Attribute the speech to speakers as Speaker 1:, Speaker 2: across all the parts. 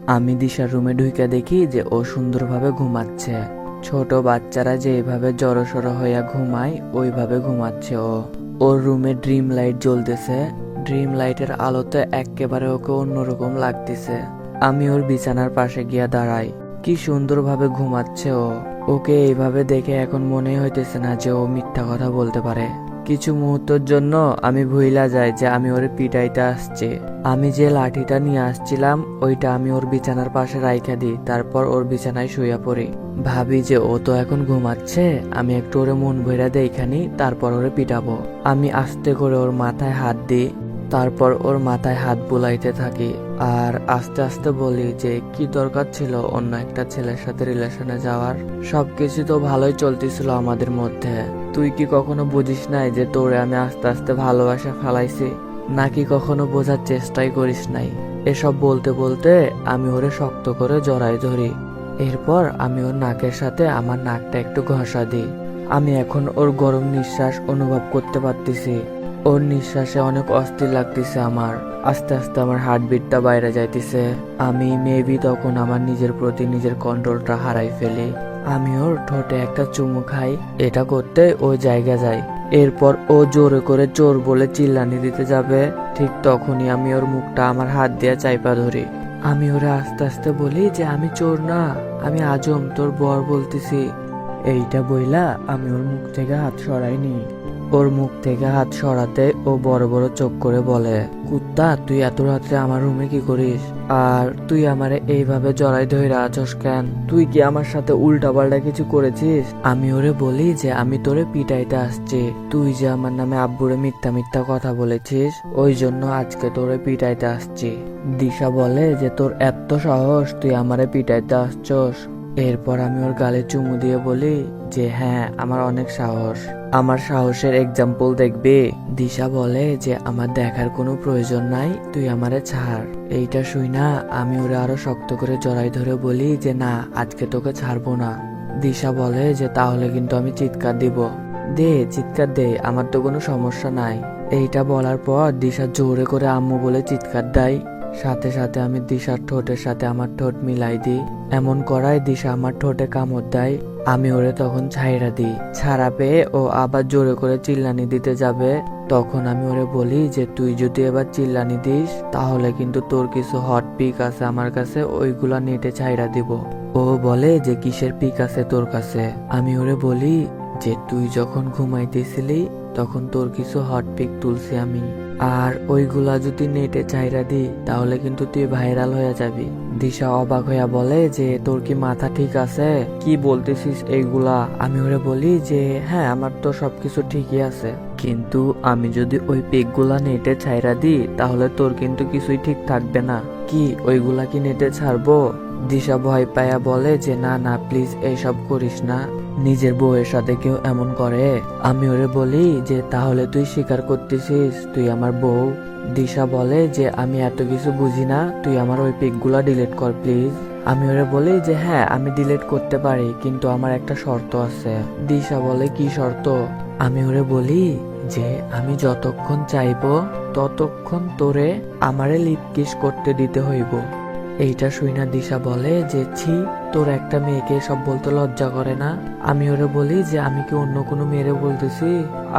Speaker 1: আমি দিশার রুমে ঢুকে দেখি যে ও সুন্দরভাবে ঘুমাচ্ছে। ছোট বাচ্চারা যেভাবে জড়সড় হইয়া ঘুমায় ওইভাবে ঘুমাচ্ছে ও। ওর রুমে ড্রিম লাইট জ্বলতেছে। ড্রিম লাইটের আলোতে একেবারে ওকে অন্যরকম লাগতেছে। আমি ওর বিছানার পাশে গিয়া দাঁড়াই। কি সুন্দরভাবে ঘুমাচ্ছে ও। ওকে এইভাবে দেখে এখন মনে হইতেছে না যে ও মিথ্যা কথা বলতে পারে। কিছু মুহূর্তের জন্য আমি ভুইলা যাই যে আমি ওরে পিটাইতে আসছি। আমি যে লাঠিটা নিয়ে আসছিলাম ওইটা আমি ওর বিছানার পাশে রাইখা দিই, তারপর ওর বিছানায় শুয়ে পড়ি। ভাবি যে ও তো এখন ঘুমাচ্ছে, আমি একটু ওরে মন ভইরা দেইখানি, তারপর ওরে পিটাবো। আমি আস্তে করে ওর মাথায় হাত দিই, তারপর ওর মাথায় হাত বুলাইতে থাকি আর আস্তে আস্তে বলি যে কি দরকার ছিল অন্য একটা ছেলের সাথে রিলেশনে যাওয়ার। সবকিছু তো ভালোই চলতেছিল আমাদের মধ্যে। তুই কি কখনো বুঝিস নাই যে তোরে আমি আস্তে আস্তে ভালোবাসা ফেলাইছি? নাকি কখনো বোঝার চেষ্টাই করিস নাই? এসব বলতে বলতে আমি ওরে শক্ত করে জড়াই ধরি। এরপর আমি ওর নাকের সাথে আমার নাকটা একটু ঘষা দিই। আমি এখন ওর গরম নিঃশ্বাস অনুভব করতে পারতেছি। ওর নিঃশ্বাসে অনেক অস্থির লাগতেছে আমার। আস্তে আস্তে আমার হার্টবিটটা বাইরে যাইতেছে। আমি মেবি তখন আমার নিজের প্রতি নিজের কন্ট্রোলটা হারাই ফেলি। আমি ওর ঠোঁটে একটা চুমু খাই। এটা করতে ও জায়গা যায়। এরপর ও জোরে করে চোর বলে চিল্লানি দিতে যাবে, ঠিক তখনই আমি ওর মুখটা আমার হাত দিয়ে চাইপা ধরি। আমি ওরে আস্তে আস্তে বলি যে আমি চোর না, আমি আজম তোর বর বলতেছি। এইটা বইলা আমি ওর মুখ থেকে হাত সরাইনি। ওর মুখ থেকে হাত সরাতে ও বড় বড় চোখ করে বলে, কুত্তা তুই এত রাত্রে আমার রুমে কি করিস? আর তুই আমারে এইভাবে জড়াই ধইরা আছস কেন? তুই কি আমার সাথে উল্টা পাল্টা কিছু করেছিস? আমি ওরে বলি যে আমি তোরে পিটাইতে আসছি। তুই যে আমার নামে আব্বুরে মিথ্যা মিথ্যা কথা বলেছিস, ওই জন্য আজকে তোরে পিটাইতে আসছি। দিশা বলে যে তোর এত সাহস, তুই আমারে পিটাইতে আসছস? এরপর আমি ওর গালে চুমু দিয়ে বলি যে হ্যাঁ, আমার অনেক সাহস। আমার সাহসের এক্সাম্পল দেখবি? দিশা বলে যে আমার দেখার কোনো প্রয়োজন নাই, তুই আমারে ছাড়। এইটা শুই না আমি ওরে আরো শক্ত করে জড়াই ধরে বলি যে না, আজকে তোকে ছাড়বো না। দিশা বলে যে তাহলে কিন্তু আমি চিৎকার দিব। দে চিৎকার দে, আমার তো কোনো সমস্যা নাই। এইটা বলার পর দিশা জোরে করে আম্মু বলে চিৎকার দেয়। সাথে সাথে আমি দিশার ঠোঁটের সাথে আমার ঠোঁট মিলাই দিই। এমন করায় দিশা আমার ঠোঁটে কামড় দেয়। আমি ওরে তখন ছাইড়া দিই। ছাড়া পেয়ে ও আবার জোরে করে চিল্লানি দিতে যাবে। তখন আমি ওরে বলি যে তুই যদি এবার চিল্লানি দিস তাহলে কিন্তু তোর কিছু হট পিক আছে আমার কাছে, ওইগুলা নেটে ছাইড়া দিব। ও বলে যে কিসের পিক আছে তোর কাছে? আমি ওরে বলি যে তুই যখন ঘুমাইতেছিলি তখন তোর কিছু হট পিক তুলছি আমি, আর ওইগুলা যদি নেটে চাইরা দি তাহলে কিন্তু তুই ভাইরাল হয়ে যাবি। দিশা অবাক হইয়া বলে যে তোর কি মাথা ঠিক আছে? কি বলতেছিস এইগুলা? আমি ওরে বলি যে হ্যাঁ, আমার তো সবকিছু ঠিকই আছে, কিন্তু আমি যদি ওই পিকগুলা নেটে ছাইরা দিই তাহলে তোর কিন্তু কিছুই ঠিক থাকবে না। কি ওইগুলা কি নেটে ছাড়বো? দিশা ভয় পায়া বলে যে না না প্লিজ এইসব করিস না, নিজের বউয়ের সাথে কেউ এমন করে? আমি ওরে বলি যে তাহলে তুই স্বীকার করতেছিস তুই আমার বউ? দিশা বলে যে আমি এত কিছু বুঝি না, তুই আমার ওই পিকগুলা ডিলিট কর প্লিজ। আমি ওরে বলি যে হ্যাঁ আমি ডিলিট করতে পারি, কিন্তু আমার একটা শর্ত আছে। দিশা বলে কি শর্ত? আমি ওরে বলি যে আমি যতক্ষণ চাইবো ততক্ষণ তোরে আমারে লিপ কিস করতে দিতে হইব। এইটা শুইনা দিশা বলে যে ছি, তোর একটা মেয়েকে সব বলতে লজ্জা করে না? আমি ওরে বলি যে আমি কি অন্য কোনো মেয়েরে বলতেছি?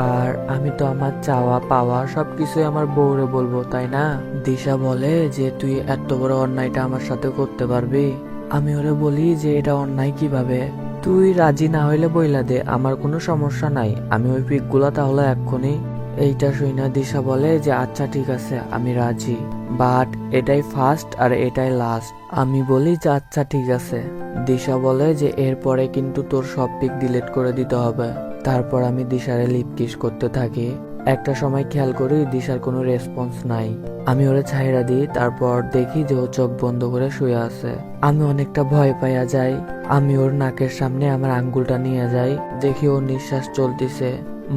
Speaker 1: আর আমি তো আমার চাওয়া পাওয়া সবকিছু আমার বউরে বলবো, তাই না? দিশা বলে যে তুই এত বড় অন্যায়টা আমার সাথে করতে পারবি? আমি ওরে বলি যে এটা অন্যায় কিভাবে? তুই রাজি না হইলে বইলা দে, আমার কোনো সমস্যা নাই, আমি ওই পিকগুলা তাহলে এক্ষুনি। এইটা শুইনা দিশা বলে যে আচ্ছা ঠিক আছে আমি রাজি, বাট এটাই ফার্স্ট আর এটাই লাস্ট। আমি বলি যে আচ্ছা ঠিক আছে। দিশা বলে যে এরপরে কিন্তু তোর সব পিক ডিলিট করে দিতে হবে। তারপর আমি দিশারে লিপ কিস করতে থাকি। একটা সময় খেয়াল করি দিশার কোনো রেসপন্স নাই। আমি ওরে ছাইড়া দিই, তারপর দেখি যে ও চোখ বন্ধ করে শুয়ে আছে। আমি অনেকটা ভয় পাইয়া যাই। আমি ওর নাকের সামনে আমার আঙ্গুলটা নিয়ে যাই, দেখি ওর নিঃশ্বাস চলতেছে,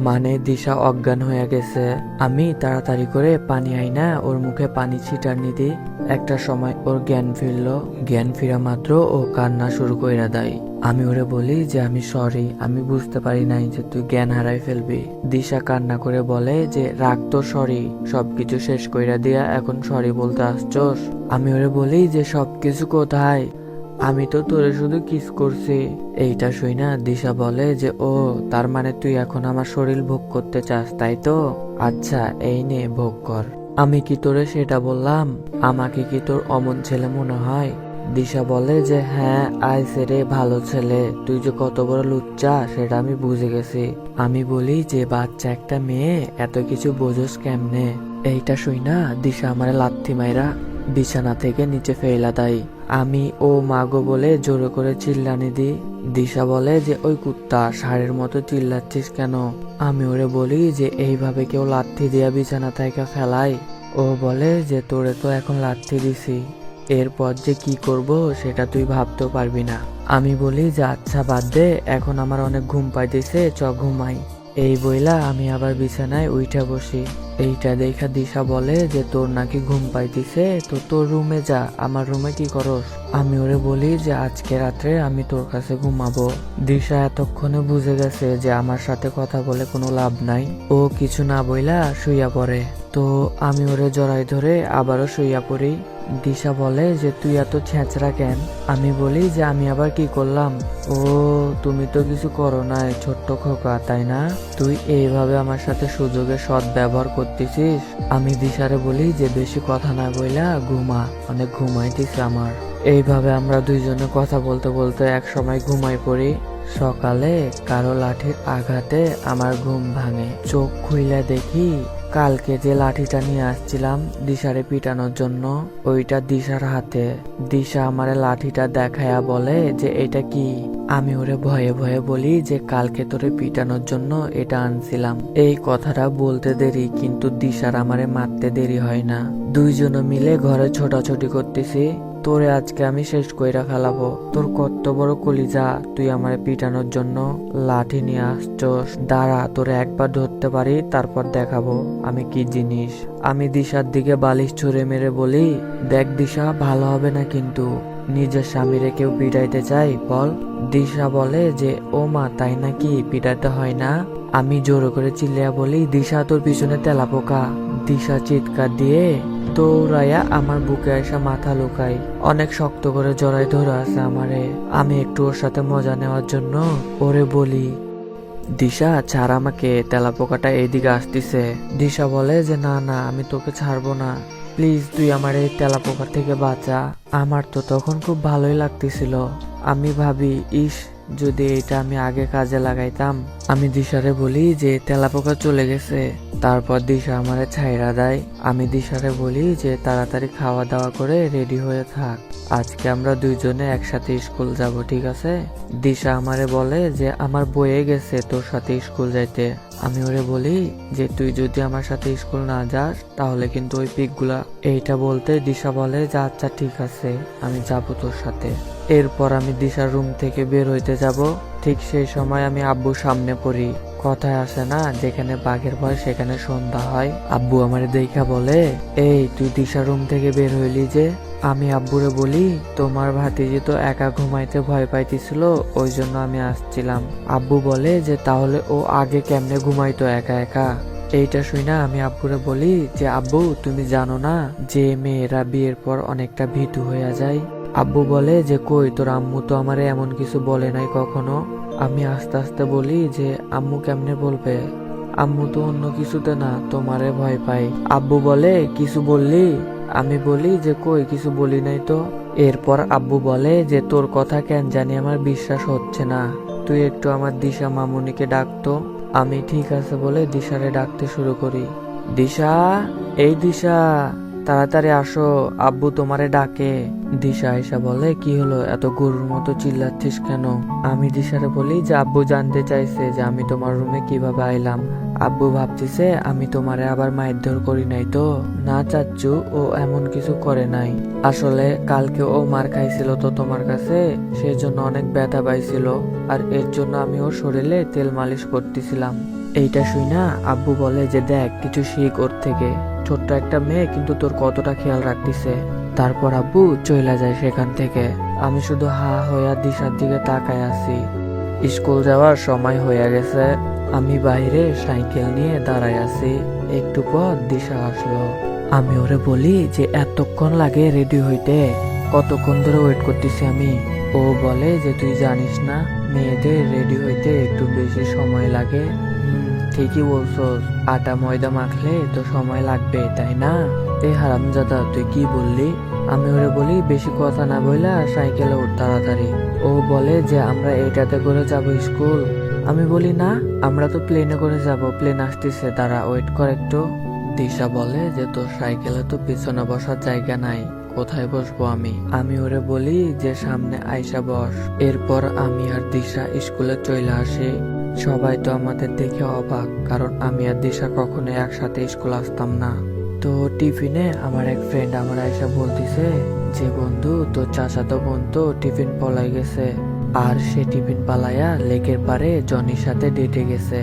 Speaker 1: মানে দিশা অজ্ঞান হয়ে গেছে। আমি তাড়াতাড়ি করে পানি আইনা ওর মুখে পানি ছিটানি দিই। একটা সময় ওর জ্ঞান ফিরলো। জ্ঞান ফিরা মাত্র ও কান্না শুরু কইরা দেয়। আমি ওরে বলি যে আমি সরি, আমি বুঝতে পারি নাই যে তুই জ্ঞান হারাই ফেলবি। দিশা কান্না করে বলে যে রাগ তো সরি, সবকিছু শেষ কইরা দিয়া এখন সরি বলতে আসছস। আমি ওরে বলি যে সবকিছু কোথায়, আমি তো তোরে শুধু কিস করছি। এইটা শুই না দিশা বলে যে ও তার মানে তুই এখন আমার শরীর ভোগ করতে চাস তাই তো, আচ্ছা এই নে ভোগ কর। আমি কি তোরে সেটা বললাম? আমাকে কি তোর অমন ছেলে মনে হয়? দিশা বলে যে হ্যাঁ আইছে রে ভালো ছেলে, তুই যে কত বড় লুচ্চা সেটা আমি বুঝে গেছি। আমি বলি যে বাচ্চা একটা মেয়ে, এত কিছু বোঝোস কেমনে? এইটা শুই না দিশা আমারে লাথি মাইরা বিছানা থেকে নিচে ফেলা দেয়। আমি ও মাগো বলে জোরে করে চিল্লানি দি। দিশা বলে যে ওই কুত্তা ষাঁড়ের মতো চিল্লাচ্ছিস কেন? আমি ওরে বলি যে এইভাবে কেউ লাথি দিয়া বিছানা থেকে ফেলায়? ও বলে যে তোরে তো এখন লাথি দিছি, এরপর যে কি করব সেটা তুই ভাবতেও পারবি না। আমি বলি যে আচ্ছা বাদ দে, এখন আমার অনেক ঘুম পাইতেছে, চ ঘুমাই। এই বইলা আমি আবার বিছানায় উঠা বসি। এইটা দেখা দিশা বলে যে তোর নাকি ঘুম পাইতেছে, তো তোর রুমে যা, আমার রুমে কি করস? আমি ওরে বলি যে আজকে রাত্রে আমি তোর কাছে ঘুমাবো। দিশা এতক্ষণে বুঝে গেছে যে আমার সাথে কথা বলে কোনো লাভ নাই, ও কিছু না বইলা শুইয়া পড়ে। তো আমি ওরে জড়াই ধরে আবারও শুইয়া পড়ি। দিশা বলে যে তুই এত ছেঁচড়া কেন? আমি বলি যে আমি আবার কি করলাম? ও তুমি তো কিছু করো নাই ছোট্ট খোকা, তাই না? তুই এইভাবে আমার সাথে সুযোগে সৎ ব্যবহার করতেছিস। আমি দিশারে বলি যে বেশি কথা না বইলা ঘুমা, অনেক ঘুমাইতেছে আমার। এইভাবে আমরা দুইজনে কথা বলতে বলতে এক সময় ঘুমাই পড়ি। সকালে কারো লাঠির আঘাতে আমার ঘুম ভাঙে। চোখ খুইলা দেখি কালকে যে লাঠিটা নিয়ে আসছিলাম দিশারে পিটানোর জন্য, ওইটা দিশার হাতে। দিশা আমারে লাঠিটা দেখায়া বলে যে এটা কি? আমি ওরে ভয়ে ভয়ে বলি যে কালকে তোরে পিটানোর জন্য এটা আনছিলাম। এই কথাটা বলতে দেরি, কিন্তু দিশার আমারে মারতে দেরি হয় না। দুইজনে মিলে ঘরে ছোটাছুটি করতেছি। তোরে আজকে আমি শেষ কইরা ফেলাবো। তোর কত বড় কলিজা, তুই আমারে পিটানোর জন্য লাঠি নিয়ে আসছস। দাঁড়া, তোরে একবার ধরতে পারি তারপর দেখাবো আমি কি জিনিস। আমি দিশার দিকে বালিশ ছুঁড়ে মেরে বলি দেখ দিশা, ভালো হবে না কিন্তু। নিজের স্বামীরে কেউ পিটাইতে চাই বল? দিশা বলে যে ও মা তাই নাকি, পিটাইতে হয় না? আমি জোরে করে চিল্লিয়া বলি দিশা তোর পিছনে তেলাপোকা। দিশা চিৎকার দিয়ে দৌড়াইয়া আমার বুকে এসে মাথা লুকাই, অনেক শক্ত করে জড়াই ধরে আছে আমারে। আমি একটু ওর সাথে মজা নেওয়ার জন্য ওরে বলি দিশা ছাড় আমাকে, তেলাপোকাটা এইদিকে আসতিছে। দিশা বলে যে না না আমি তোকে ছাড়বো না, প্লিজ তুই আমার এই তেলাপোকা থেকে বাঁচা। আমার তো তখন খুব ভালোই লাগতেছিল। আমি ভাবি ইস যদি এটা আমি আগে কাজে লাগাইতাম। আমি দিশারে বলি যে তেলাপোকা চলে গেছে। তারপর দিশা আমারে ছাইরা দেয়। আমি দিশারে বলি যে তাড়াতাড়ি খাওয়া দাওয়া করে রেডি হয়ে থাক, আজকে আমরা দুইজনে একসাথে স্কুল যাব, ঠিক আছে? দিশা আমারে বলে যে আমার বয়ে গেছে তোর সাথে স্কুল যাইতে। আমি ওরে বলি যে তুই যদি আমার সাথে স্কুল না যাস তাহলে কিন্তু ওই পিকগুলা। এইটা বলতে দিশা বলে যে আচ্ছা ঠিক আছে আমি যাবো তোর সাথে। এরপর আমি দিশার রুম থেকে বের হইতে যাব। ঠিক সেই সময় আমি আব্বু সামনে পড়ি। কথায় আসে না যেখানে বাঘের ভয় সেখানে সন্ধ্যা হয়। আব্বু আমারে দেখা বলে এই তুই দিশার রুম থেকে বের হইলি যে? আমি আব্বুরে বলি তোমার ভাতিজি তো একা ঘুমাইতে ভয় পাইতেছিল, ওই জন্য আমি আসছিলাম। আব্বু বলে যে তাহলে ও আগে কেমনে ঘুমাইতো একা একা? এইটা শুই না আমি আব্বুরে বলি যে আব্বু তুমি জানো না যে মেয়েরা বিয়ের পর অনেকটা ভীতু হয়ে যায়? আব্বু বলে যে কই তোর আম্মু তো আমারে এমন কিছু বলে নাই কখনো। আমি আস্তে আস্তে বলি যে আম্মু কেমনে বলবে, আম্মু তো অন্য কিছুতে না তোমারে ভয় পাই। আব্বু বলে কিছু বললি? আমি বলি যে কই কিছু বলি নাই তো। এরপর আব্বু বলে যে তোর কথা কেন জানি আমার বিশ্বাস হচ্ছে না, তুই একটু আমার দিশা মামুনিকে ডাকতো। আমি ঠিক আছে বলে দিশারে ডাকতে শুরু করি। দিশা, এই দিশা তাড়াতাড়ি আসো, আব্বু তোমারে ডাকে। দিশা এসে বলে কি হলো, এত গরুর মতো চিল্লাচ্ছিস কেন? আমি দিশারে বলি যে আব্বু জানতে চাইছে যে আমি তোমার রুমে কিভাবে আইলাম। আব্বু ভাবতেছে আমি তোমারে আবার মারধর করি নাই তো? না চাচ্চু, ও এমন কিছু করে নাই। আসলে কালকে ও মার খাইছিল তো তোমার কাছে, সেজন্য অনেক ব্যথা পাইছিল, আর এর জন্য আমি ওর শরীরে তেল মালিশ করতেছিলাম। এইটা শুই না আব্বু বলে যে দেখ কিছু শিখ ওর থেকে, ছোট্ট একটা মেয়ে কিন্তু তোর কতটা খেয়াল রাখতেছে। তারপর আব্বু চলে যায় সেখান থেকে। আমি শুধু হা হইয়া দিশার দিকে তাকায় আছি। স্কুল যাওয়ার সময় হয়ে গেছে। আমি বাইরে সাইকেল নিয়ে দাঁড়ায় আছি। একটু পর দিশা আসলো। আমি ওরে বলি যে এতক্ষণ লাগে রেডি হইতে, কতক্ষণ ধরে ওয়েট করতেছি আমি। ও বলে যে তুই জানিস না, মেয়েদের রেডি হইতে একটু বেশি সময় লাগে। ঠিকই বলছস, আটা ময়দা মাখলে তো সময় লাগবে, তাই না? এই হারামজাদা, তুই কি বললি? আমি ওরে বলি বেশি কথা না বইলা সাইকেলে উঠ তাড়াতাড়ি। ও বলে যে আমরা এটাতে করে যাব স্কুল। আমি বলি না, আমরা তো প্লেনে করে যাব, প্লেন আসতেছে, দাঁড়া ওয়েট কর একটু। দিশা বলে যে তোর সাইকেলে তো পিছনে বসার জায়গা নাই, কোথায় বসবো আমি? আমি ওরে বলি যে সামনে আইসা বস। এরপর আমি আর দিশা স্কুলে চলে আসি। সবাই তো আমাদের দেখে অবাক, কারণ আমি আর দিশা কখনো একসাথে স্কুল আসতাম না। তো টিফিনে আমার এক ফ্রেন্ড আমার আইসা বলতিছে যে বন্ধু, তোর চাচাতো বোন তো টিফিন পলাই গেছে, আর সে টিফিন পালাইয়া লেকের পারে জনির সাথে ডেটে গেছে।